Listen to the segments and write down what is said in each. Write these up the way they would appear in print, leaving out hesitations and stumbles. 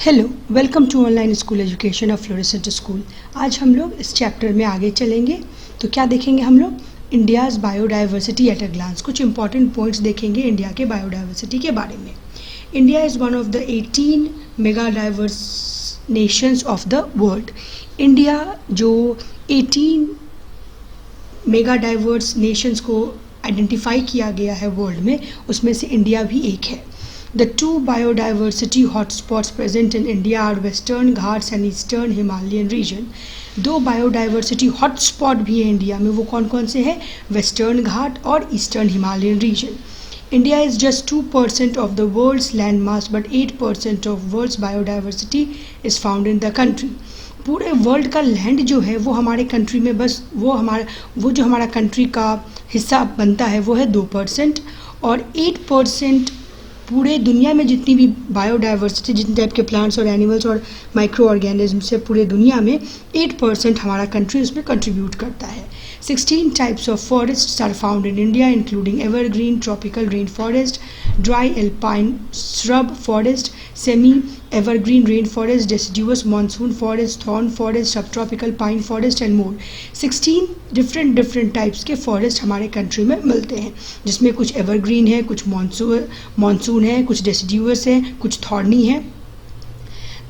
Hello, welcome to online school education of fluorescent school. आज हम लोग इस चैप्टर में आगे चलेंगे। तो क्या देखेंगे हम लोग? India's biodiversity at a glance. कुछ इंपॉर्टेंट पॉइंट्स देखेंगे इंडिया के बायोडाइवर्सिटी के बारे में। India is one of the 18 mega diverse nations of the world. India जो 18 मेगा डाइवर्स नेशंस को आइडेंटिफाई किया गया है वर्ल्ड में, उसमें से इंडिया भी एक है। The two biodiversity hotspots present in India are Western Ghats and Eastern Himalayan region. दो बायोडाइवर्सिटी हॉटस्पॉट भी है इंडिया में। वो कौन कौन से हैं? वेस्टर्न घाट और eastern Himalayan region. India is just 2% of the world's land mass but 8% of world's biodiversity is found in the country. पूरे वर्ल्ड का लैंड जो है वो हमारे कंट्री में बस वो जो हमारा कंट्री का हिस्सा बनता है वो है 2%, और 8% पूरे दुनिया में जितनी भी बायोडाइवर्सिटी, जितने टाइप के प्लांट्स और एनिमल्स और माइक्रो ऑर्गेनिज्म्स है पूरे दुनिया में, 8% हमारा कंट्री उसमें कंट्रीब्यूट करता है। 16 types of forests are found in India including evergreen, tropical rain forest, dry alpine shrub forest, semi evergreen rain forest, deciduous monsoon forest, thorn forest, sub tropical pine forest and more. 16 different types के forest हमारे country में मिलते हैं, जिसमें कुछ evergreen है, कुछ monsoon है, कुछ डेसिडुअस है, कुछ थॉर्नी है।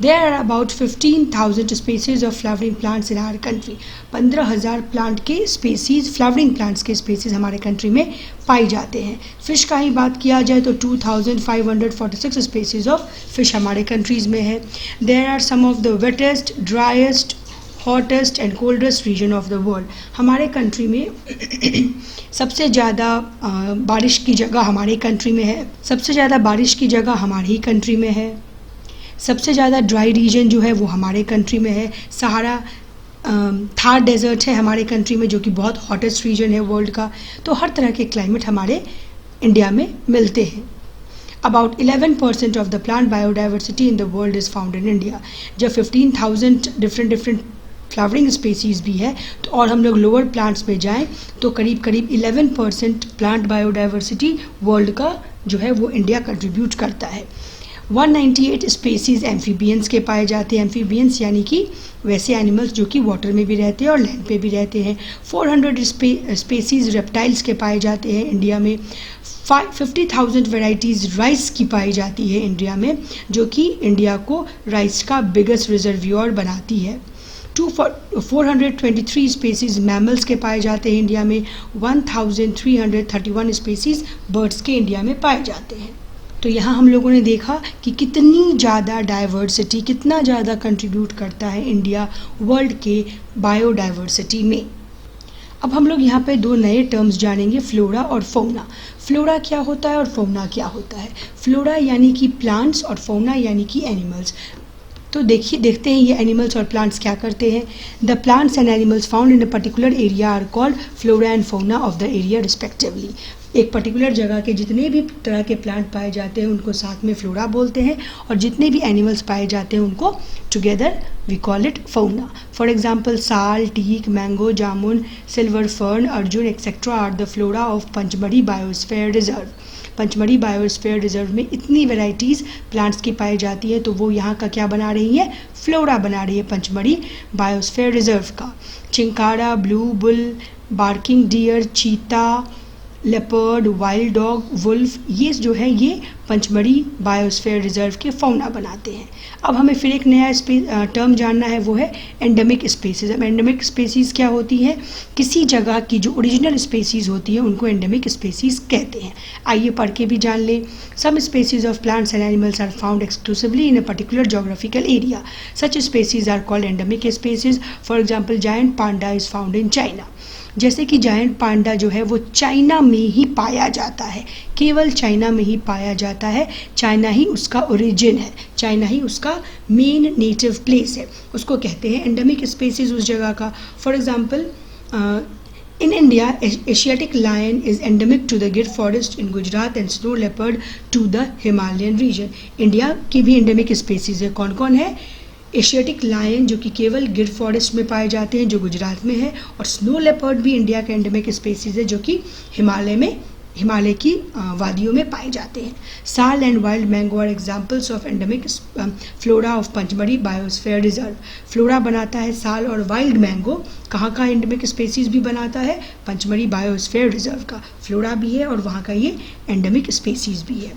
There are about 15,000 species of flowering plants in our country. 15,000 plant के स्पेसीज, फ्लावरिंग प्लांट्स के स्पेसीज हमारे कंट्री में पाई जाते हैं। फ़िश का ही बात किया जाए तो 2,546 स्पेसीज ऑफ फ़िश हमारे कंट्रीज़ में है। There are some of the wettest, driest, hottest and coldest region of the world. हमारे कंट्री में सबसे ज़्यादा बारिश की जगह हमारे कंट्री में है। सबसे ज़्यादा बारिश की जगह हमारी ही कंट्री में है। सबसे ज़्यादा ड्राई रीजन जो है वो हमारे कंट्री में है। सहारा थार डेजर्ट है हमारे कंट्री में, जो कि बहुत हॉटेस्ट रीजन है वर्ल्ड का। तो हर तरह के क्लाइमेट हमारे इंडिया में मिलते हैं। About 11% of the plant biodiversity in the world is found in India. जब 15,000 डिफरेंट फ्लावरिंग स्पेसीज़ भी है तो, और हम लोग लोअर प्लांट्स में जाएं तो करीब 11% प्लांट बायोडाइवर्सिटी वर्ल्ड का जो है वो इंडिया कंट्रीब्यूट करता है। 198 स्पेसीज़ एम्फीबियंस के पाए जाते हैं। एम्फीबियंस यानी कि वैसे एनिमल्स जो कि वाटर में भी रहते हैं और लैंड पे भी रहते हैं। 400 स्पेसीज़ रेप्टाइल्स के पाए जाते हैं इंडिया में। 50,000 वेराइटीज़ राइस की पाई जाती है इंडिया में, जो कि इंडिया को राइस का बिगेस्ट रिजर्वियर बनाती है। 423 स्पेसीज़ मैमल्स के पाए जाते हैं इंडिया में। 1331 स्पेसीज़ बर्ड्स के इंडिया में पाए जाते हैं। तो यहाँ हम लोगों ने देखा कि कितनी ज़्यादा डाइवर्सिटी, कितना ज़्यादा कंट्रीब्यूट करता है इंडिया वर्ल्ड के बायोडाइवर्सिटी में। अब हम लोग यहाँ पे दो नए टर्म्स जानेंगे, फ्लोरा और फौना। फ्लोरा क्या होता है और फौना क्या होता है? फ्लोरा यानी कि प्लांट्स और फौना यानी कि एनिमल्स। तो देखते हैं ये एनिमल्स और प्लांट्स क्या करते हैं। The plants and animals found in a particular area are called flora and fauna of the area respectively. एक पर्टिकुलर जगह के जितने भी तरह के प्लांट पाए जाते हैं उनको साथ में फ्लोरा बोलते हैं, और जितने भी एनिमल्स पाए जाते हैं उनको together we call it fauna. For example sal, teak, mango, jamun, silver fern, arjun etcetera are the flora of Pachmarhi biosphere reserve. Pachmarhi biosphere reserve में इतनी वेराइटीज़ प्लांट्स की पाई जाती है, तो वो यहाँ का क्या बना रही है? फ्लोरा बना रही है पंचमढ़ी बायोस्फीयर रिजर्व का। Chinkara, blue bull, barking deer, चीता, लेपर्ड, वाइल्ड डॉग, वुल्फ, ये जो है ये पंचमढ़ी बायोस्फीयर रिजर्व के फौना बनाते हैं। अब हमें फिर एक नया टर्म जानना है, वो है एंडेमिक स्पेसीज़। अब एंडेमिक स्पेसीज़ क्या होती हैं? किसी जगह की जो ओरिजिनल स्पेसीज़ होती है उनको एंडेमिक स्पेसीज़ कहते हैं। आइए पढ़ के भी जान लें। Some species of plants and animals are found exclusively in a particular geographical area. Such species are called endemic species. For example giant panda is found in China. जैसे कि जायंट पांडा जो है वो चाइना में ही पाया जाता है, केवल चाइना में ही पाया जाता है। चाइना ही उसका ओरिजिन है, चाइना ही उसका मेन नेटिव प्लेस है, उसको कहते हैं एंडेमिक स्पेसीज उस जगह का। For example in India Asiatic lion is endemic to the Gir forest in Gujarat and snow leopard to the Himalayan region. India की भी एंडेमिक स्पेसीज है। कौन कौन है? एशियाटिक लायन जो कि केवल गिर फॉरेस्ट में पाए जाते हैं जो गुजरात में है, और स्नो लेपर्ड भी इंडिया का एंडेमिक स्पेसीज है जो कि हिमालय में हिमालय की वादियों में पाए जाते हैं। Sal and wild mango are examples of endemic flora of Pachmarhi biosphere reserve. Flora बनाता है साल और वाइल्ड मैंगो कहाँ का एंडेमिक स्पेसीज भी बनाता है, पंचमढ़ी बायोस्फीयर रिजर्व का फ्लोरा भी है और वहाँ का ये एंडेमिक स्पेसीज भी है।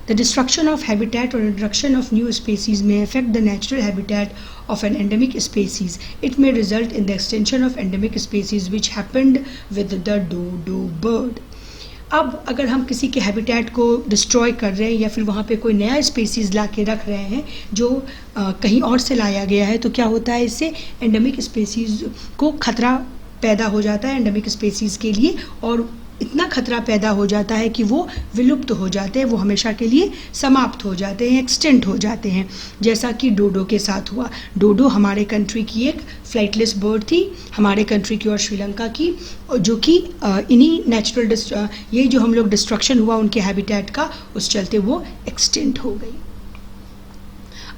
The destruction of habitat or introduction of new species may affect the natural habitat of an endemic species. It may result in the extinction of endemic species which happened with the dodo bird. अब अगर हम किसी के habitat को destroy कर रहे हैं या फिर वहाँ पे कोई नया स्पेसीज़ ला के रख रहे हैं जो कहीं और से लाया गया है, तो क्या होता है, इससे एंडेमिक स्पेसीज़ को खतरा पैदा हो जाता है एंडेमिक स्पेसीज़ के लिए, और इतना खतरा पैदा हो जाता है कि वो विलुप्त हो जाते हैं, वो हमेशा के लिए समाप्त हो जाते हैं, एक्सटेंट हो जाते हैं, जैसा कि डोडो के साथ हुआ। डोडो हमारे कंट्री की एक फ्लाइटलेस बर्ड थी, हमारे कंट्री की और श्रीलंका की, जो कि इन्हीं नेचुरल ये जो हम लोग डिस्ट्रक्शन हुआ उनके हैबिटेट का, उस चलते वो एक्सटेंट हो गई।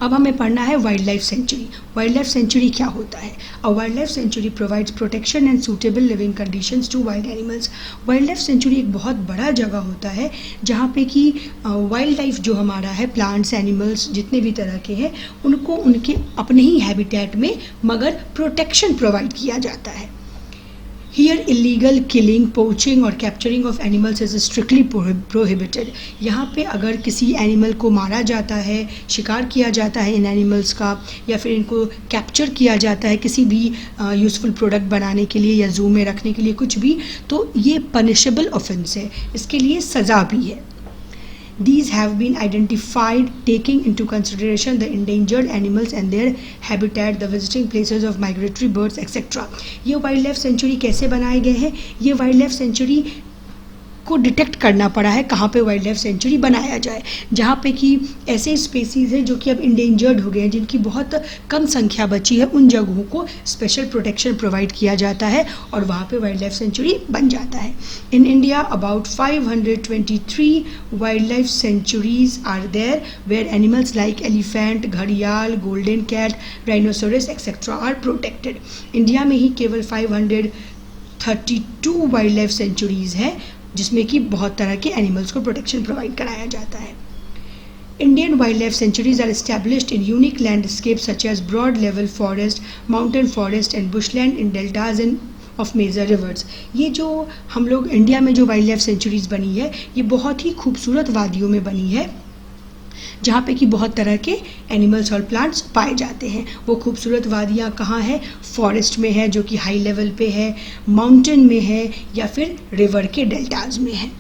अब हमें पढ़ना है wildlife sanctuary. Wildlife sanctuary क्या होता है? A wildlife sanctuary provides protection and suitable living conditions to wild animals. Wildlife sanctuary एक बहुत बड़ा जगह होता है जहाँ पे कि वाइल्ड लाइफ जो हमारा है, प्लांट्स, एनिमल्स जितने भी तरह के हैं, उनको उनके अपने ही हैबिटेट में मगर प्रोटेक्शन प्रोवाइड किया जाता है। Here illegal killing, poaching और capturing of animals is strictly prohibited. यहाँ पे अगर किसी एनिमल को मारा जाता है, शिकार किया जाता है इन एनिमल्स का, या फिर इनको कैप्चर किया जाता है किसी भी यूज़फुल प्रोडक्ट बनाने के लिए या जू में रखने के लिए कुछ भी, तो ये पनिशेबल ऑफेंस है, इसके लिए सज़ा भी है। These have been identified taking into consideration the endangered animals and their habitat, the visiting places of migratory birds, etc. ये वाइल्ड लाइफ सेंचुरी कैसे बनाए गए हैं? ये वाइल्ड लाइफ सेंचुरी को डिटेक्ट करना पड़ा है कहाँ पे वाइल्ड लाइफ सेंचुरी बनाया जाए, जहाँ पे कि ऐसे स्पेसीज़ हैं जो कि अब इंडेंजर्ड हो गए हैं, जिनकी बहुत कम संख्या बची है, उन जगहों को स्पेशल प्रोटेक्शन प्रोवाइड किया जाता है और वहाँ पे वाइल्ड लाइफ सेंचुरी बन जाता है। In India about 523 wildlife sanctuaries are there where animals like elephant, घड़ियाल, golden cat, rhinoceros etcetera are protected. India में ही केवल 532 वाइल्ड लाइफ सेंचुरीज़ हैं जिसमें कि बहुत तरह के एनिमल्स को प्रोटेक्शन प्रोवाइड कराया जाता है। Indian wildlife sanctuaries are established in unique landscapes such as broad level forest, mountain forest and bushland in deltas and of major rivers. ये जो हम लोग इंडिया में जो वाइल्ड लाइफ सेंचुरीज बनी है, ये बहुत ही खूबसूरत वादियों में बनी है जहाँ पे कि बहुत तरह के एनिमल्स और प्लांट्स पाए जाते हैं। वो खूबसूरत वादियाँ कहाँ है? फॉरेस्ट में है जो कि हाई लेवल पे है, माउंटेन में है, या फिर रिवर के डेल्टाज में है।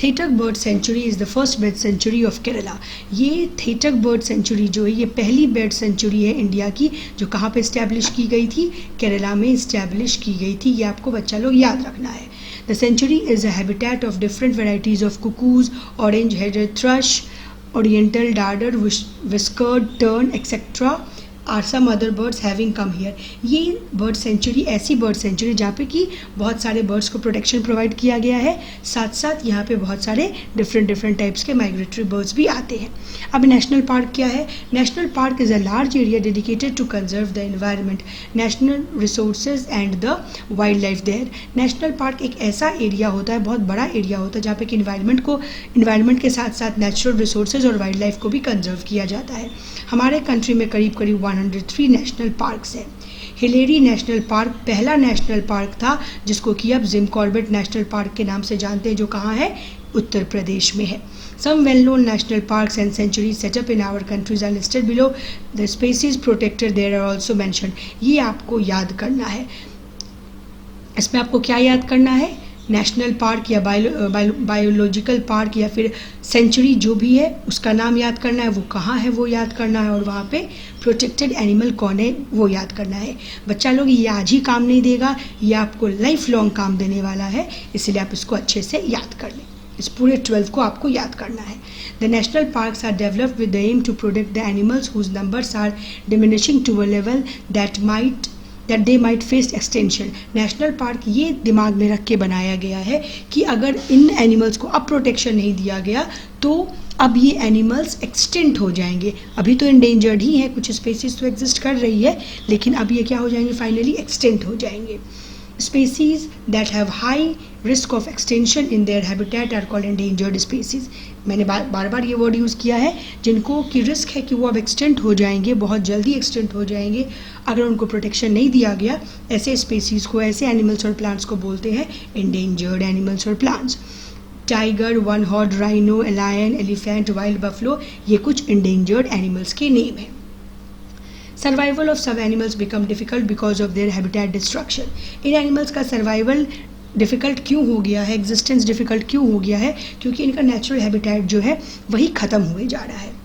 Thattekad bird sanctuary is the first bird sanctuary of Kerala. ये थेटक बर्ड सेंचुरी जो है, ये पहली बर्ड सेंचुरी है इंडिया की, जो कहाँ पे इस्टेब्लिश की गई थी? केरला में इस्टेब्लिश की गई थी। ये आपको बच्चा लोग याद रखना है। The sanctuary is a habitat of different varieties of cuckoos, orange headed thrush, oriental darter, whiskered tern etcetera are some other birds having come here. ये बर्ड सेंचुरी ऐसी बर्ड सेंचुरी जहाँ पे कि बहुत सारे बर्ड्स को प्रोटेक्शन प्रोवाइड किया गया है, साथ साथ यहाँ पे बहुत सारे डिफरेंट टाइप्स के माइग्रेटरी बर्ड्स भी आते हैं। अब नेशनल पार्क क्या है? National park is a large area dedicated to conserve the environment, national resources and the wildlife there. National park एक ऐसा एरिया होता है, बहुत बड़ा एरिया होता है, जहाँ पे कि इन्वायरमेंट के साथ साथ नेचुरल रिसोर्सेज और वाइल्ड लाइफ को भी कंजर्व किया जाता है। हमारे कंट्री में करीब 103 नेशनल पार्क्स हैं। हिलेरी नेशनल पार्क पहला नेशनल पार्क था जिसको कि अब जिम कॉर्बेट नेशनल पार्क के नाम से जानते हैं, जो कहाँ है? उत्तर प्रदेश में है। Some well-known national parks and sanctuaries set up in our countries are listed below. The species protected there are also mentioned. ये आपको याद करना है। इसमें आपको क्या याद करना है? नेशनल पार्क या बायोलॉजिकल पार्क या फिर सेंचुरी जो भी है उसका नाम याद करना है, वो कहाँ है वो याद करना है, और वहाँ पे प्रोटेक्टेड एनिमल कौन है वो याद करना है। बच्चा लोग ये आज ही काम नहीं देगा, ये आपको लाइफ लॉन्ग काम देने वाला है, इसलिए आप इसको अच्छे से याद कर लें। इस पूरे 12 को आपको याद करना है। The national parks are developed with the aim to protect the animals whose numbers are diminishing to a level that they might face extinction. National park ये दिमाग में रख के बनाया गया है कि अगर इन एनिमल्स को अब प्रोटेक्शन नहीं दिया गया तो अब ये एनिमल्स एक्सटिंक्ट हो जाएंगे। अभी तो इंडेंजर्ड ही है, कुछ स्पेसीज तो एग्जिस्ट कर रही है, लेकिन अब ये क्या हो जाएंगे? फाइनली एक्सटिंक्ट हो जाएंगे। Species that have high risk of extinction in their habitat are called endangered species. मैंने बार बार ये वर्ड यूज़ किया है, जिनको की रिस्क है कि वो अब एक्सटेंट हो जाएंगे, बहुत जल्दी एक्सटेंट हो जाएंगे अगर उनको प्रोटेक्शन नहीं दिया गया, ऐसे स्पीसीज़ को, ऐसे एनिमल्स और प्लांट्स को बोलते हैं endangered एनिमल्स और plants. Tiger, one horn rhino, lion, elephant, wild buffalo, ये कुछ endangered एनिमल्स के नेम हैं. सर्वाइवल ऑफ सब animals become difficult because of their habitat destruction. इन एनिमल्स का सर्वाइवल डिफ़िकल्ट क्यों हो गया है, एग्जिस्टेंस डिफ़िकल्ट क्यों हो गया है, क्योंकि इनका नेचुरल हैबिटेट जो है वही ख़त्म हुए जा रहा है.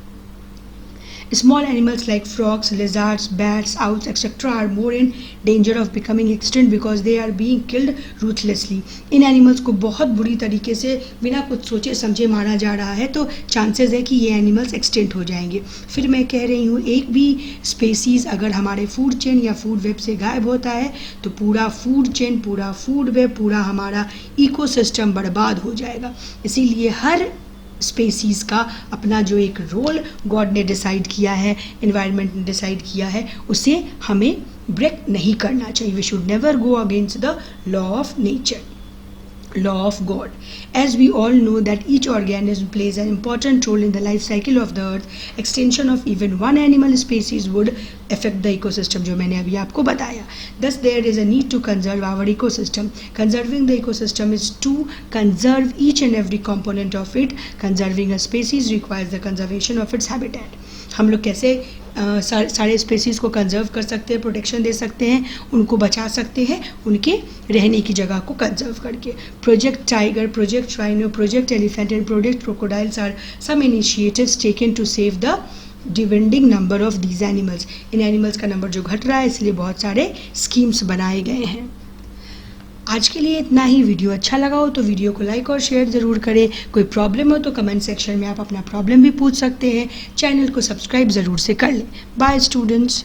Small animals like frogs, lizards, bats, owls, etc. are more in danger of becoming extinct because they are being killed ruthlessly. In animals को बहुत बुरी तरीके से बिना कुछ सोचे समझे मारा जा रहा है, तो चांसेस है कि ये एनिमल्स एक्सटेंट हो जाएंगे. फिर मैं कह रही हूँ, एक भी स्पेसीज़ अगर हमारे फूड चेन या फूड वेब से गायब होता है तो पूरा फूड चेन, पूरा फूड वेब, पूरा हमारा इकोसिस्टम बर्बाद हो जाएगा. इसीलिए हर स्पेसीज़ का अपना जो एक रोल गॉड ने डिसाइड किया है, एनवायरनमेंट ने डिसाइड किया है, उसे हमें ब्रेक नहीं करना चाहिए. We should never go against the law of nature, law of God. As we all know that each organism plays an important role in the life cycle of the earth, extinction of even one animal species would affect the ecosystem, जो मैंने अभी आपको बताया. Thus there is a need to conserve our ecosystem. Conserving the ecosystem is to conserve each and every component of it. Conserving a species requires the conservation of its habitat. हम लोग कैसे सारे species को conserve कर सकते हैं, protection दे सकते हैं, उनको बचा सकते हैं, उनके रहने की जगह को कंजर्व करके. Project tiger, project rhino, project elephant and project crocodiles are some initiatives taken to save the dwindling number of these animals. इन एनिमल्स का नंबर जो घट रहा है, इसलिए बहुत सारे स्कीम्स बनाए गए हैं. आज के लिए इतना ही. वीडियो अच्छा लगा हो तो वीडियो को लाइक और शेयर ज़रूर करें. कोई प्रॉब्लम हो तो कमेंट सेक्शन में आप अपना प्रॉब्लम भी पूछ सकते हैं. चैनल को सब्सक्राइब ज़रूर से कर लें. Bye students.